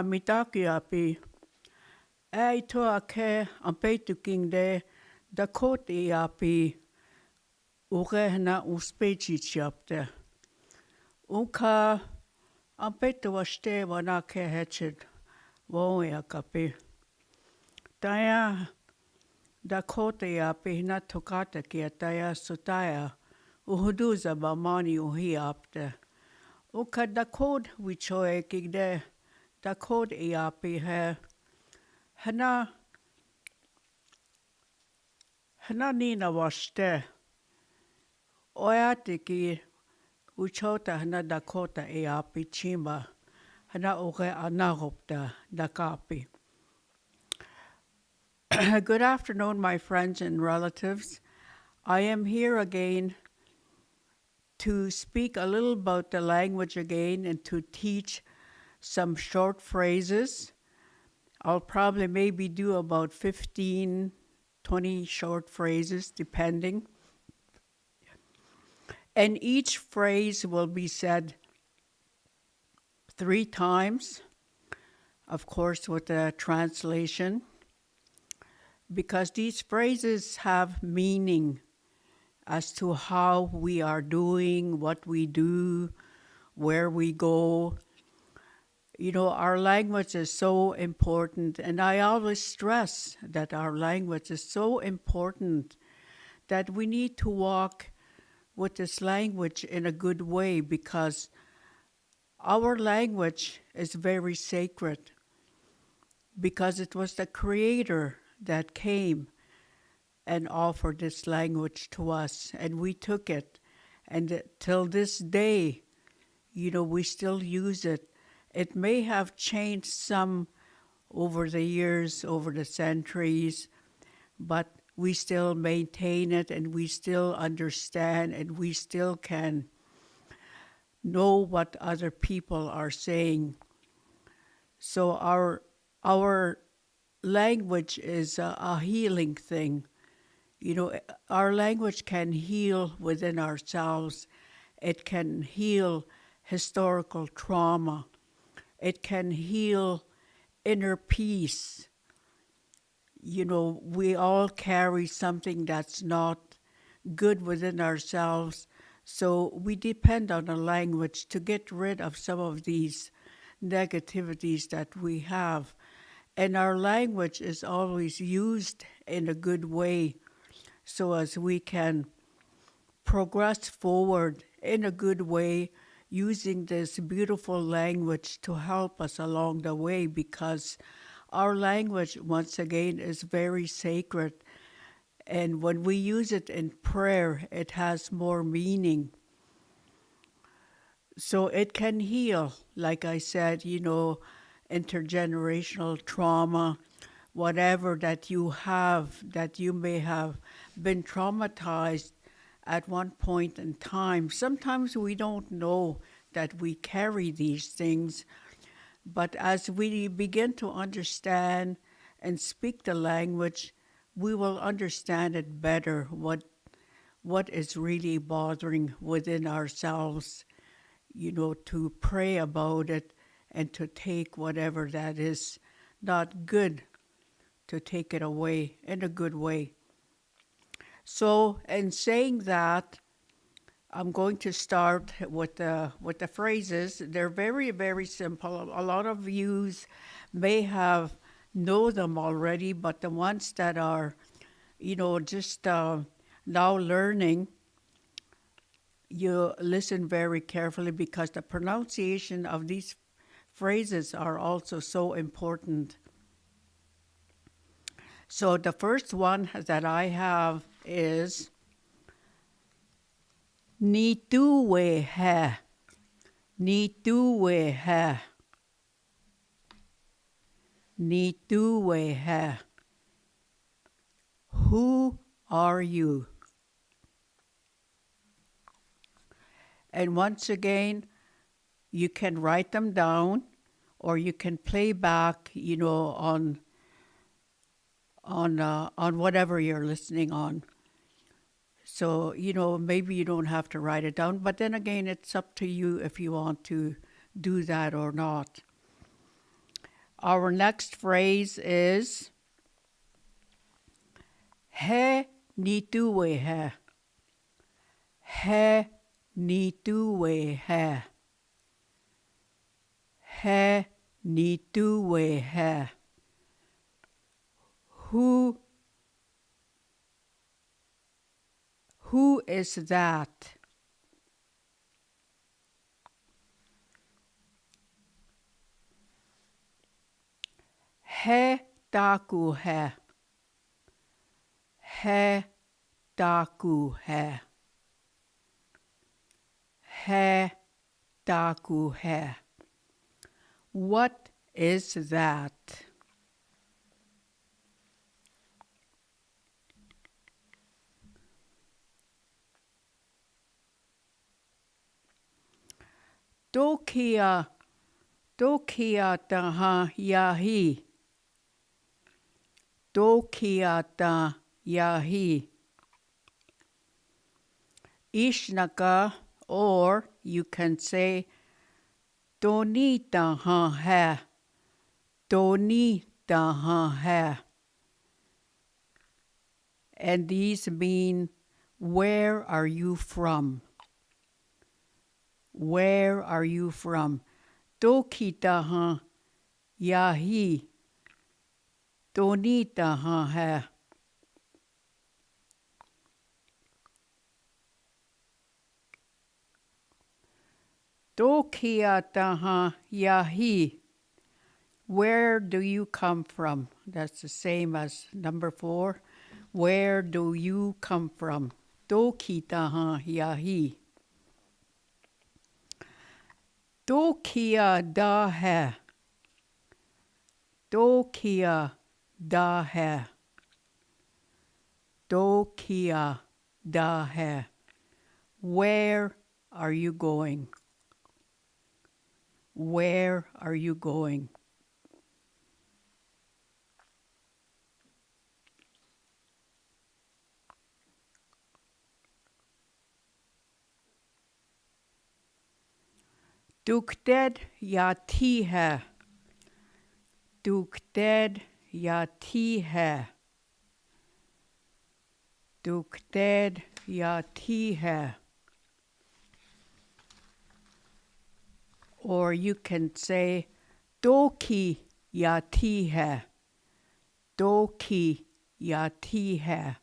mitaki api. Ai toa ke an peitu king de Dakota Iapi urehna uspeci chapte. Uka an peitu waste wana ke heched woe akapi. Taya Dakota Iapi na tokata kia taya sutaya uhuduza bamani uhi apte. Uka Dakota wichoe kigde Dakota Iapi he hana nina waste oiati ki uchota hana Dakota Iapi chimba hana uke anahopta dakapi. Good afternoon, my friends and relatives. I am here again to speak a little about the language again and to teach some short phrases. I'll probably maybe do about 15, 20 short phrases, depending. And each phrase will be said 3 times, of course, with a translation, because these phrases have meaning as to how we are doing, what we do, where we go. You know, our language is so important, and I always stress that our language is so important that we need to walk with this language in a good way, because our language is very sacred, because it was the Creator that came and offered this language to us, and we took it, and till this day, you know, we still use it. It may have changed some over the years, over the centuries, but we still maintain it, and we still understand, and we still can know what other people are saying. So our language is a healing thing. You know, our language can heal within ourselves. It can heal historical trauma. It can heal inner peace. You know, we all carry something that's not good within ourselves, so we depend on a language to get rid of some of these negativities that we have. And our language is always used in a good way, so as we can progress forward in a good way using this beautiful language to help us along the way, because our language, once again, is very sacred. And when we use it in prayer, it has more meaning. So it can heal, like I said, you know, intergenerational trauma, whatever that you have, that you may have been traumatized at one point in time. Sometimes we don't know that we carry these things, but as we begin to understand and speak the language, we will understand it better, what is really bothering within ourselves, you know, to pray about it and to take whatever that is not good, to take it away in a good way. So, in saying that, I'm going to start with the phrases. They're very, very simple. A lot of you may have know them already, but the ones that are, you know, just now learning, you listen very carefully, because the pronunciation of these phrases are also so important. So the first one that I have is ni tu we ha. Ni tu we ha. Ni tu we ha. Who are you? And once again, you can write them down, or you can play back, you know, on whatever you're listening on. So, you know, maybe you don't have to write it down, but then again, it's up to you if you want to do that or not. Our next phrase is he nitue he. He nitue he. He nitue he. Who is that? He taku he. He taku he. He taku he. What is that? Dokia taha yahi. Dokia ta yahi. Ishnaka, or you can say Donita ha ha. Donita ha ha. And these mean, where are you from? Where are you from? Dokita ha yahi. Donita ha ha. Dokia taha yahi. Where do you come from? That's the same as number 4. Where do you come from? Doki taha yahi. Dokia da hai. Dokia da hai. Dokia da hai. Where are you going? Where are you going? Dukted yati hai. Dukted yati hai. Dukted yati hai. Or you can say Doki yati hai. Doki yati hai.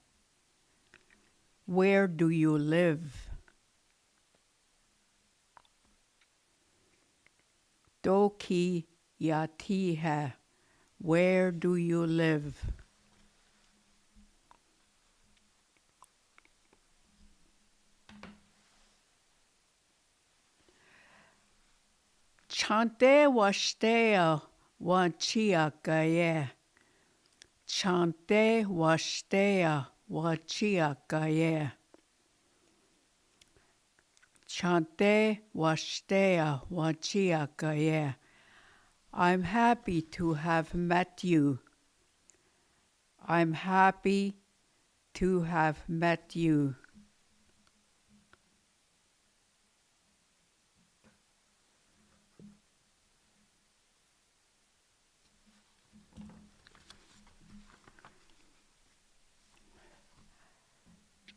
Where do you live? Doki yati hai. Where do you live? Chante washtea wachia gaye. Chante washtea wachia gaye. Chante washtea wachia gaye. I'm happy to have met you. I'm happy to have met you.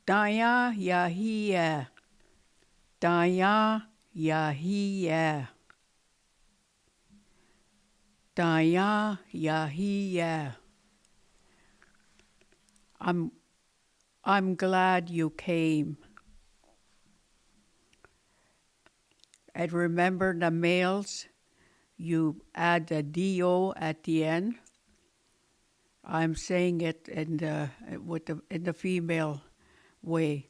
Daya yahiya. Daya yahiya. Daya yahiya. I'm glad you came. And remember the males, you add a do at the end. I'm saying it in the female way.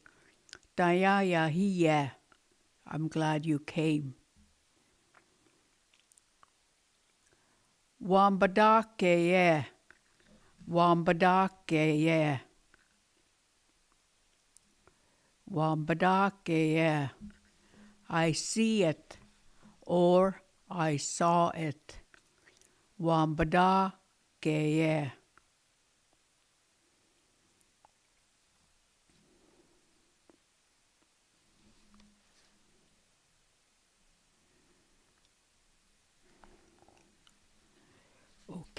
Daya yahiya. I'm glad you came. Wambadake. Wambadake. Wambadake. I see it, or I saw it. Wambadake.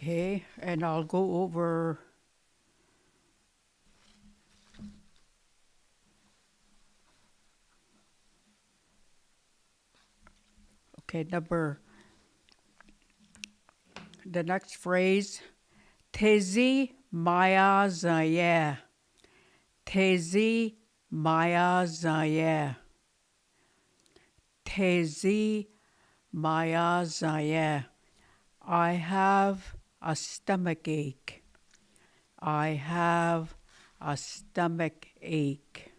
Okay, and I'll go over okay, the next phrase, Tezi Maya Zaya. Tezi Maya Zaya. Tezi Maya Zaya. I have a stomach ache. I have a stomach ache.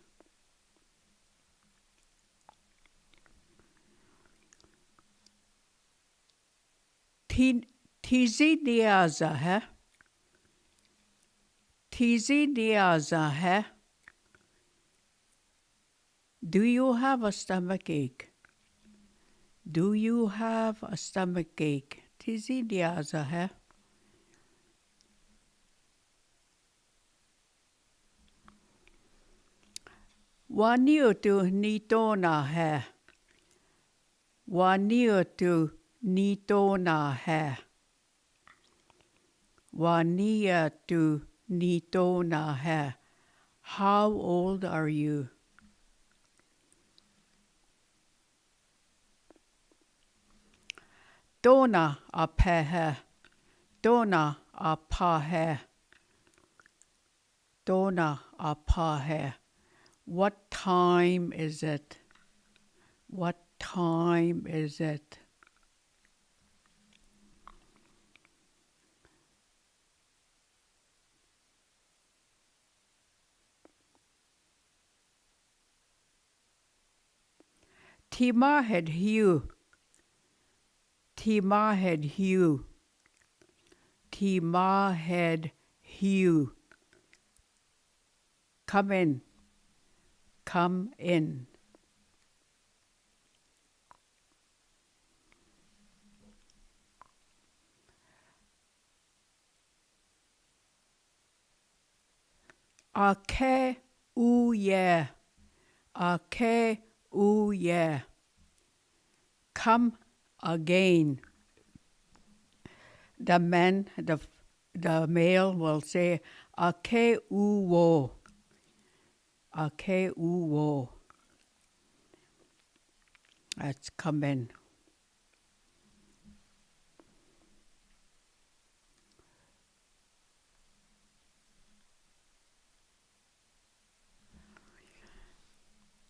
Tizi niaza hai. Tizi niaza hai. Do you have a stomach ache? Do you have a stomach ache? Tizi niaza hai. Waniutu nitona hai. Waniutu nitona hai. Waniutu nitona hai. How old are you? Dona apehe. Dona apahe. Dona apahe. What time is it? What time is it? Timahed Hugh. Timahed Hugh. Timahed Hugh. Come in. Come in. Ake uye. Ake uye. Come again. The male will say ake uwo. Ake uwo. That's come in.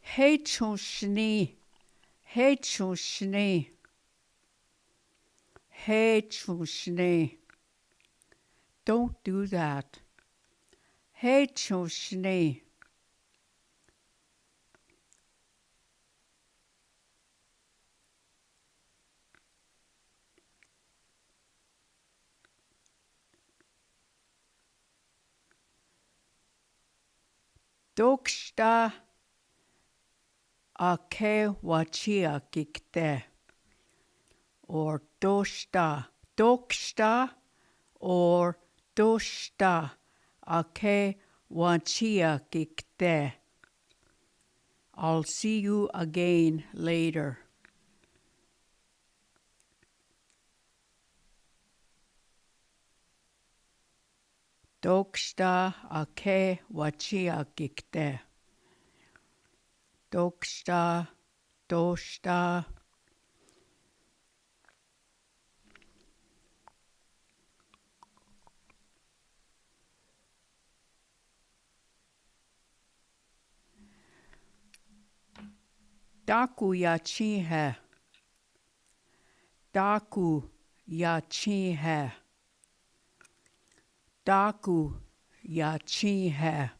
Hey chushni. Hey chushni. Hey chushni. Don't do that. Hey chushni. Dokshta ake wachia kikte. Or doshta. Dokshta or doshta ake wachia kikte. I'll see you again later. Dokshta ake wachia kikte. Dokshta, doshta. Daku yachi hai. Daku yachi hai. Daku yachi hai.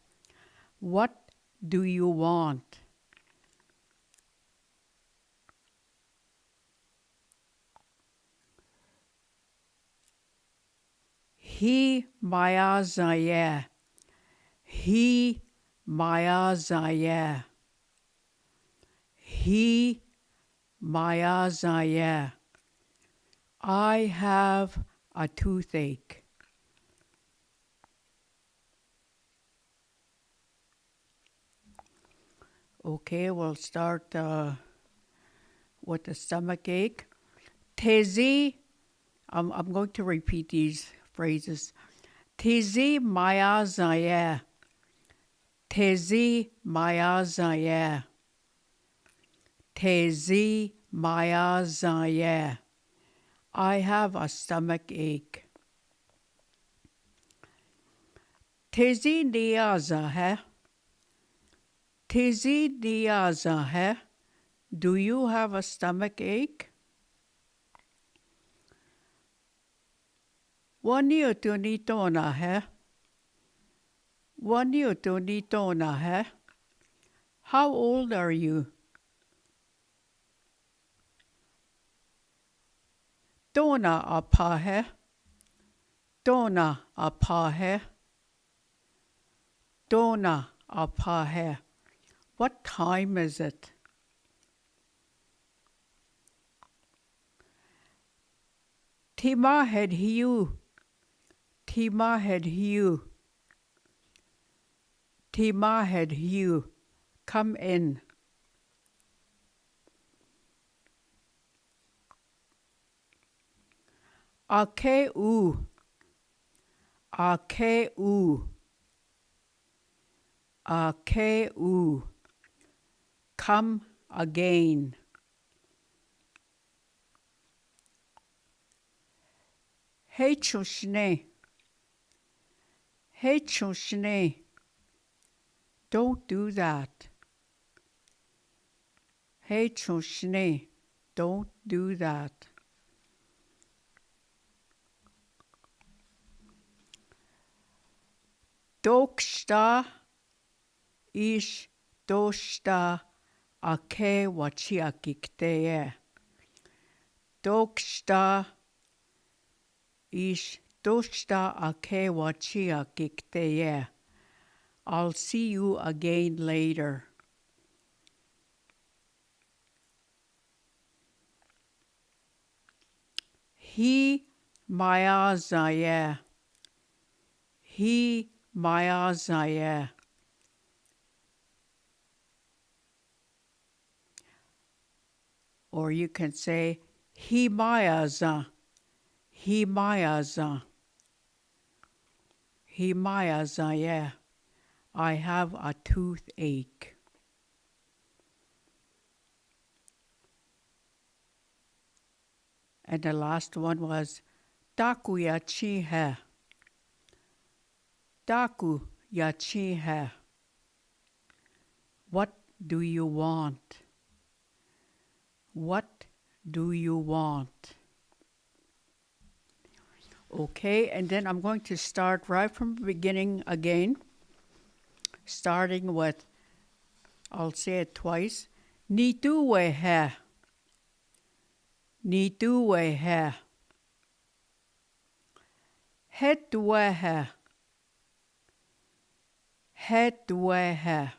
What do you want? He maya zaya. He maya zaya. He maya zaya. I have a toothache. Okay, we'll start with the stomach ache. Tezi, I'm going to repeat these phrases. Tezi maya zaya. Tezi maya zaya. Tezi maya zaya. I have a stomach ache. Tezi niyaza hai. Tezi niyaza hai. Do you have a stomach ache? Wani utunitona hai. Wani utunitona hai. How old are you? Dona apa hai. Dona apa hai. Dona apa hai. What time is it? Tima had hiu. Tima had hiu. Tima had hiu. Come in. Ake u. Ake u. Ake u. Come again. Hey chushne. Hey chushne. Don't do that. Hey chushne. Don't do that. Dokshta ish doshta ake wachiakikteye. Dokshta ish doshta ake wachiakikteye. I'll see you again later. He maya zaya. He maya zaya. Or you can say he maya za. He maya za. He maya zaya. I have a toothache. And the last one was Daku yachi hai. Daku yachi hai. What do you want? What do you want? Okay, and then I'm going to start right from the beginning again. Starting with, I'll say it twice. Nituwe hai. Nituwe hai. Hetwe hai. Hetwe hai.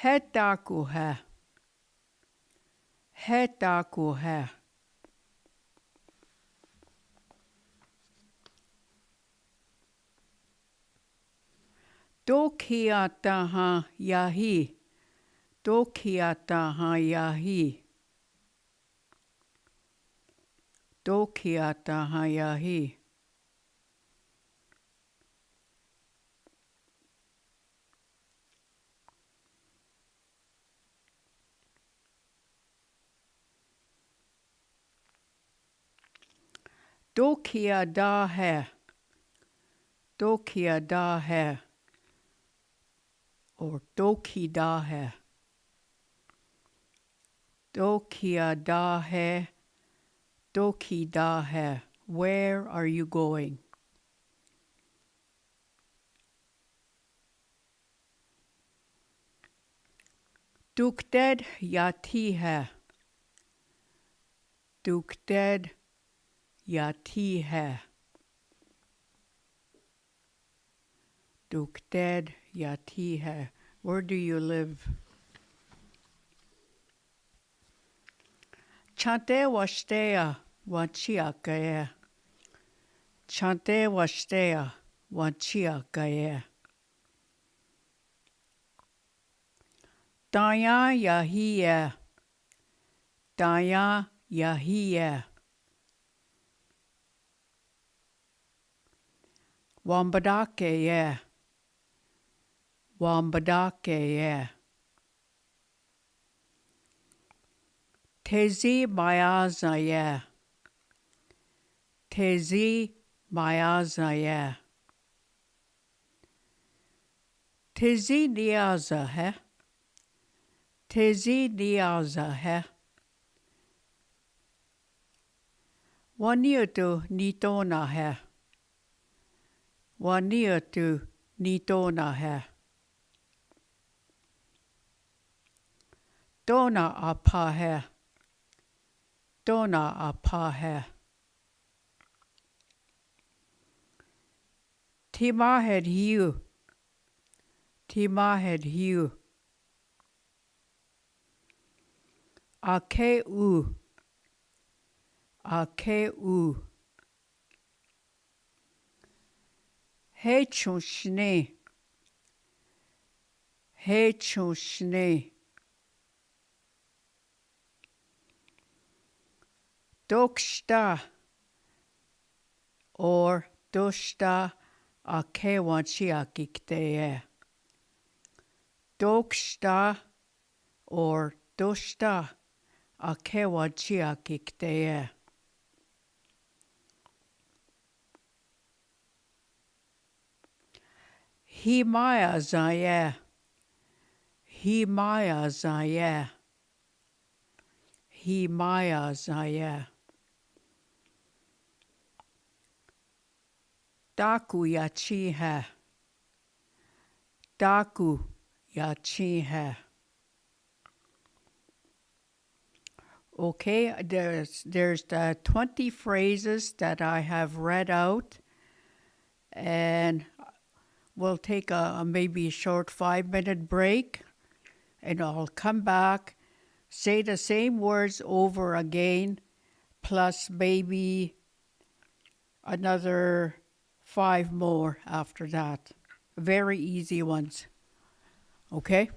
Hetaku hai. Hetaku hai. Dokiata ha yahi. Dokiata ha yahi. Dokiata ha yahi. Dokia da hai. Dokia da hai. Or doki da hai. Dokia da hai. Doki da hai. Where are you going? Dukted yati hai. Dukted yati hai. Dukted yati hai. Where do you live? Chante washtea wachia kaya. Chante washtea wachia kaya. Daya yahiya. Daya yahiya. Wambadake, yeah. Wambadake, yeah. Tezi mayaza, yeah. Tezi mayaza, yeah. Tezi niaza, he. Tezi niaza, he. Waniutu nitona, he. Waniutu nitona, he. Dona apa, he. Dona apa, he. Timahed hiu. Timahed hiu. Ake u. Ake u. He chushne. He chushne. Dokshta. Or doshta ake wanchiakikte. Dokshta or doshta ake wanchiakikte. Himaya zaya. Himaya zaya. Himaya zaya. Daku yachi hai. Daku yachi hai. Okay, there's the 20 phrases that I have read out, and we'll take a maybe a short 5-minute break, and I'll come back, say the same words over again, plus maybe another 5 more after that. Very easy ones. Okay?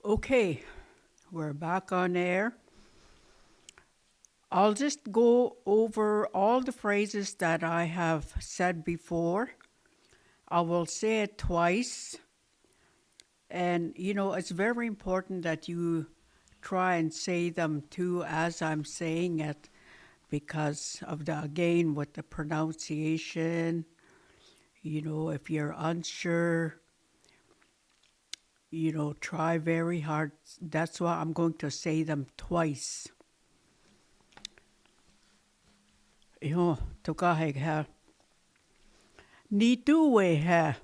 Okay, we're back on air. I'll just go over all the phrases that I have said before. I will say it twice. And, it's very important that you try and say them too as I'm saying it because of again, with the pronunciation, if you're unsure, try very hard. That's why I'm going to say them twice. Tukaheg ha. Nituwe ha.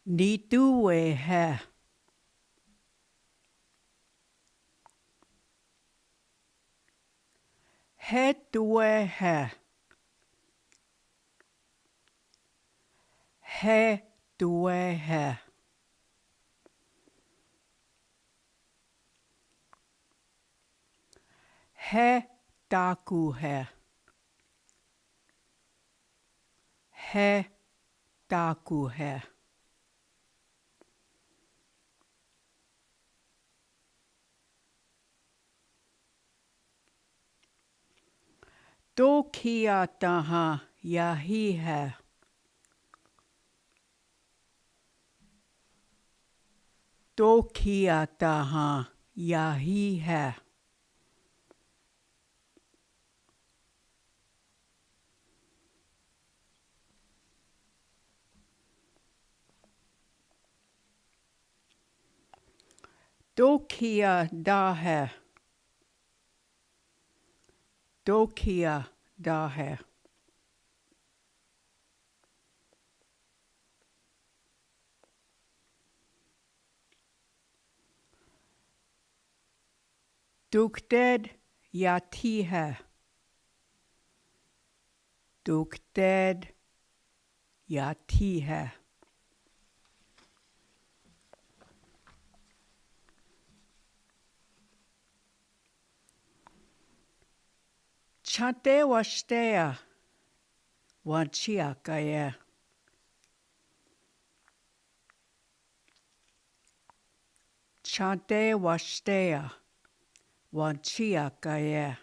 Nituwe ha. Hetue ha. Hetue ha. He taku he. He taku he. Tokia taha yahi he. Tokia taha yahi he. Tokia da hai. Tokia da hai. Dukted yati hai. Dukted yati hai. Chante wastea wanchiakaya. Chante wastea wanchiakaya.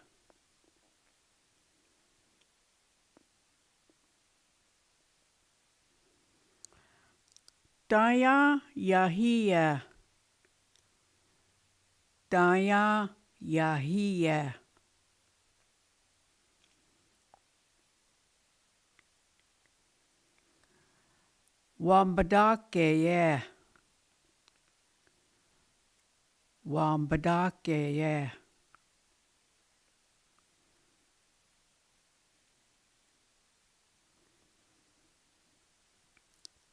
Daya Yahia. Daya Yahia. Wambadake. Wambadake.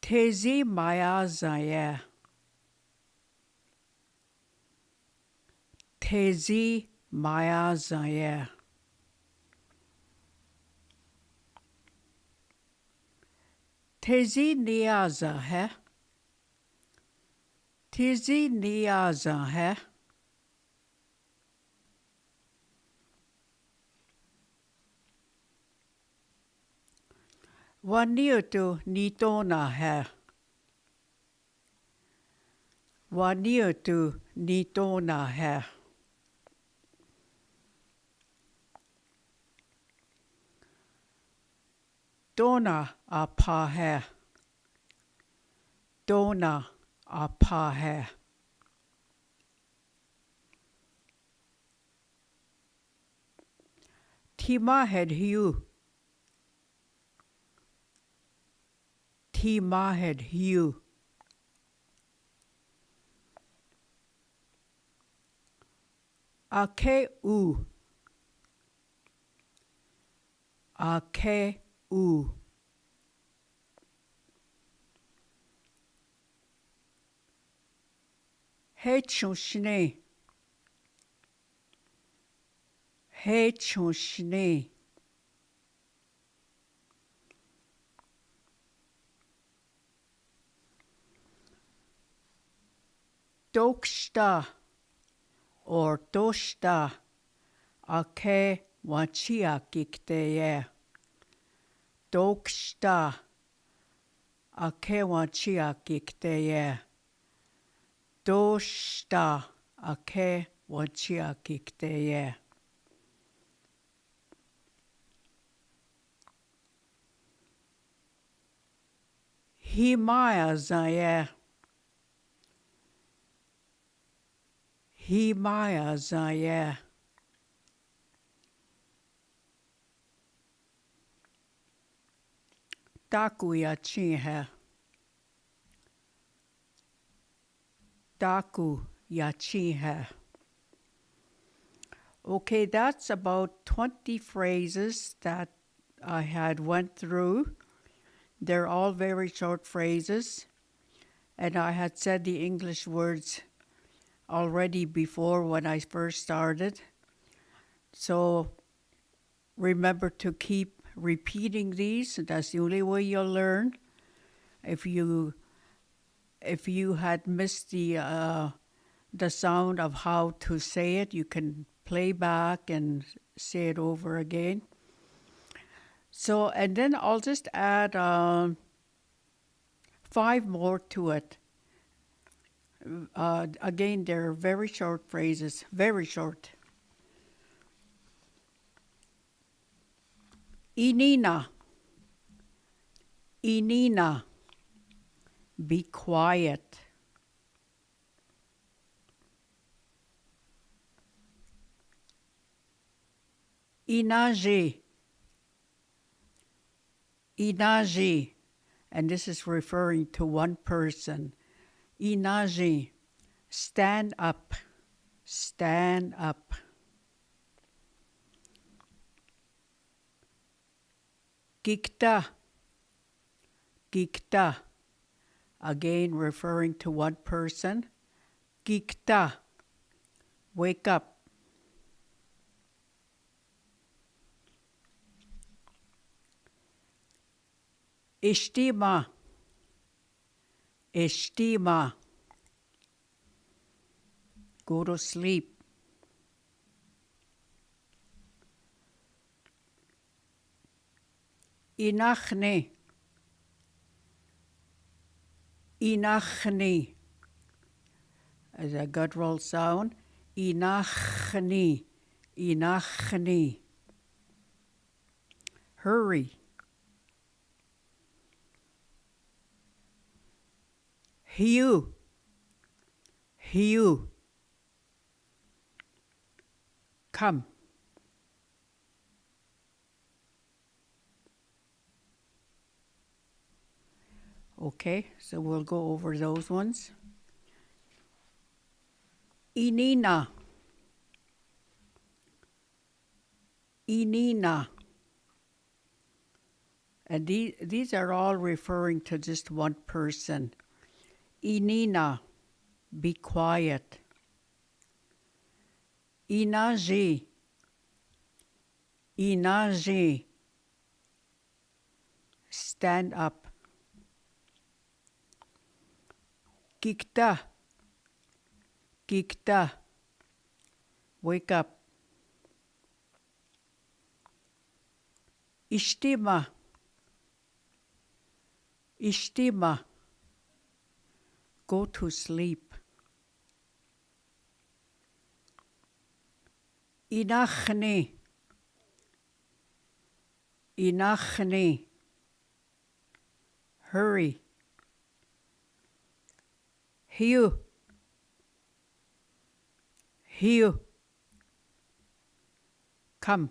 Tezi Mayazaya. Tezi Mayazaya. Tezi Niaza hai. Tezi Niaza hai. Waniotu Nitona hai. Waniotu Nitona hai. Dona apa hai. Dona apa hai. Tima had Hugh. Tima had Hugh. Ake u. Ake u. He chunshne. He chunshne. Dokshta or doshta ake wanchia kikteye. Dokshta ake wanchia kikteye. Doshta ake wanchia kikteye. Himaya zaye. Himaya zaye. Takuya chinhe. Taku yachinhe. Okay, that's about 20 phrases that I had went through. They're all very short phrases. And I had said the English words already before when I first started. So remember to keep repeating these. That's the only way you'll learn. If you had missed the sound of how to say it, you can play back and say it over again. So, and then I'll just add 5 more to it. Again, they're very short phrases, very short. Inina. Inina. Be quiet. Inaji. Inaji. And this is referring to one person. Inaji. Stand up. Stand up. Gikta. Gikta. Again, referring to one person. Gikta. Wake up. Estima. Estima. Go to sleep. Inachne. Inachne. As a guttural sound. Inachne. Inachne. Hurry. Hiu. Hiu. Come. Okay, so we'll go over those ones. Inina. Inina. And these are all referring to just one person. Inina, be quiet. Inaji. Inaji. Stand up. Kikta. Kikta. Wake up. Ishtima. Ishtima. Go to sleep. Inachne. Inachne. Hurry. Hiu. Hiu. Come.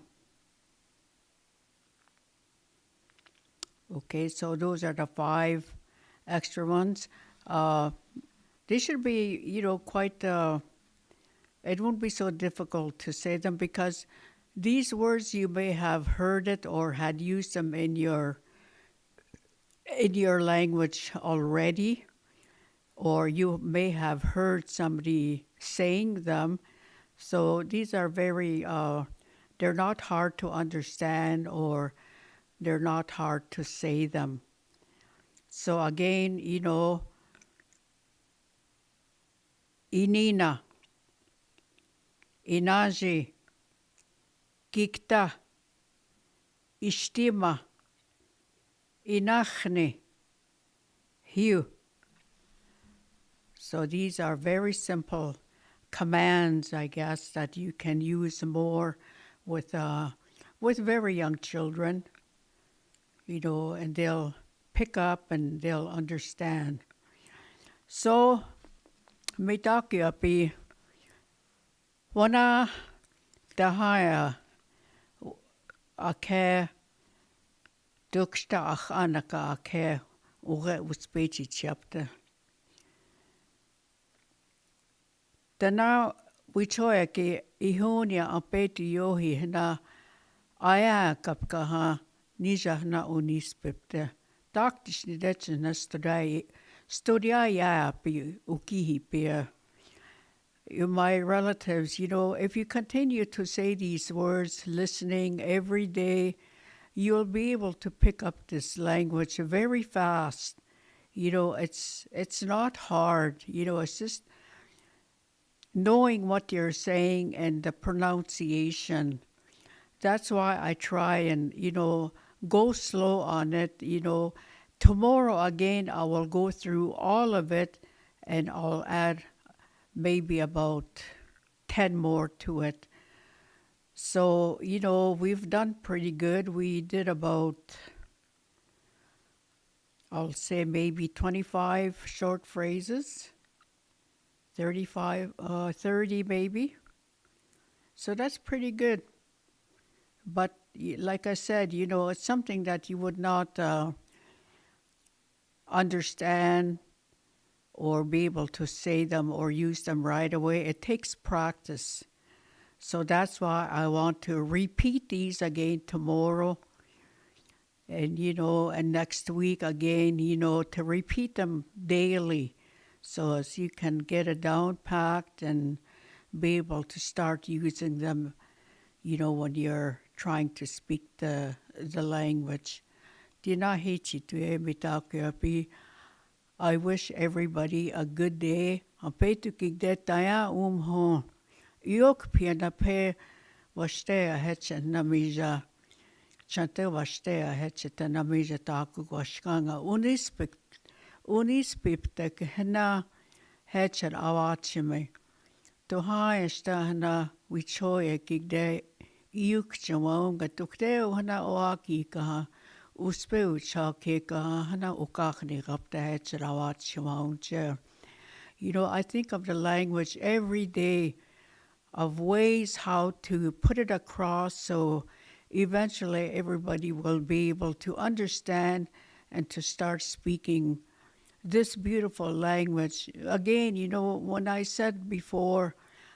Okay, so those are the 5 extra ones. They should be, quite, it won't be so difficult to say them because these words you may have heard it or had used them in your language already, or you may have heard somebody saying them. So these are very, they're not hard to understand or they're not hard to say them. So again, Inina, Inaji, Kikta, Ishtima, Inachne, Hiu. So these are very simple commands, I guess, that you can use more with very young children, and they'll pick up and they'll understand. So, Iapi, wana dahaya ake duksta ach anaka ake uge uspechi chapter. Tana wichoya ki ihonia apeti yohi na aya kapkaha nija na unispepte. Taktisch ni detsen na studia Iapi ukihi pia. My relatives, if you continue to say these words, listening every day, you'll be able to pick up this language very fast. It's not hard. It's just knowing what you're saying and the pronunciation. That's why I try and, go slow on it. Tomorrow again, I will go through all of it and I'll add maybe about 10 more to it. So, we've done pretty good. We did about, I'll say maybe 25 short phrases, 30 maybe. So that's pretty good. But like I said, it's something that you would not understand or be able to say them or use them right away. It takes practice. So that's why I want to repeat these again tomorrow and, and next week again, to repeat them daily so as you can get it down packed and be able to start using them, when you're trying to speak the language. I wish everybody a good day. Yok piana pe washtea hetchen namija. chante wastea hechete namija taku gwashkanga unispiptek hena hechen awachime. To haesta hana wichoye kigde iukchawonga tukteo hana oaki kaha uspe uchake kaha hana ukakni gapta hechen awachimawonche. You know, I think of the language every day of ways how to put it across so eventually everybody will be able to understand and to start speaking this beautiful language. Again, you know, when I said before,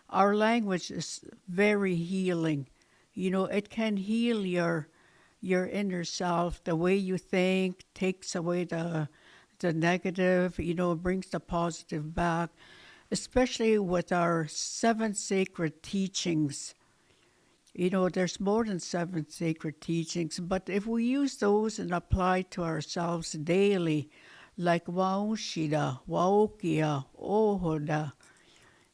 our language is very healing. You know, it can heal your inner self, the way you think, takes away the negative, you know, brings the positive back, especially with our 7 sacred teachings. You know, there's more than 7 sacred teachings, but if we use those and apply to ourselves daily, like Waushida, Waokia, Ohoda,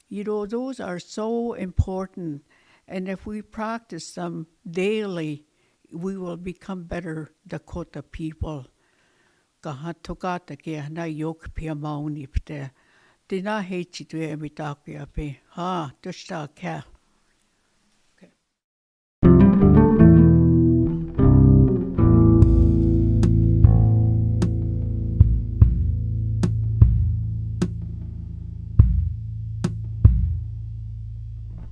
you know, those are so important. And if we practice them daily, we will become better Dakota people. Kahatokata ke na yok pia mauni pte. Dina hechi tu e mitaki api. Ha, tushta ke.